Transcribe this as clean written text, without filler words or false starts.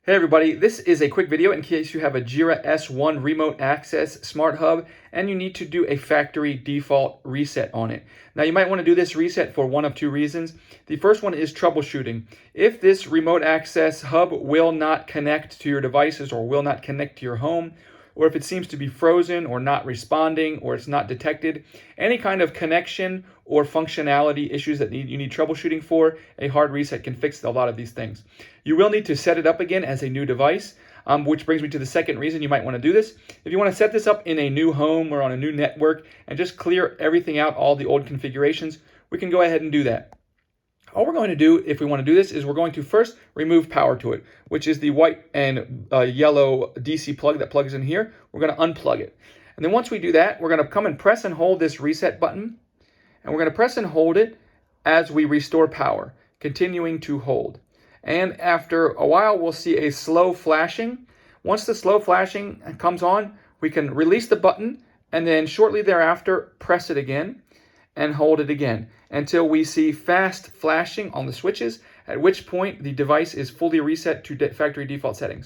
Hey everybody, this is a quick video in case you have a Gira S1 remote access smart hub and you need to do a factory default reset on it. Now you might want to do this reset for one of two reasons. The first one is troubleshooting. If this remote access hub will not connect to your devices or will not connect to your home, or if it seems to be frozen or not responding or it's not detected, any kind of connection or functionality issues that you need troubleshooting for, a hard reset can fix a lot of these things. You will need to set it up again as a new device, which brings me to the second reason you might want to do this. If you want to set this up in a new home or on a new network and just clear everything out, all the old configurations, we can go ahead and do that. All we're going to do if we want to do this is we're going to first remove power to it, which is the white and yellow DC plug that plugs in here. We're going to unplug it. And then once we do that, we're going to come and press and hold this reset button. And we're going to press and hold it as we restore power, continuing to hold. And after a while, we'll see a slow flashing. Once the slow flashing comes on, we can release the button and then shortly thereafter, press it again and hold it again until we see fast flashing on the switches, at which point the device is fully reset to factory default settings.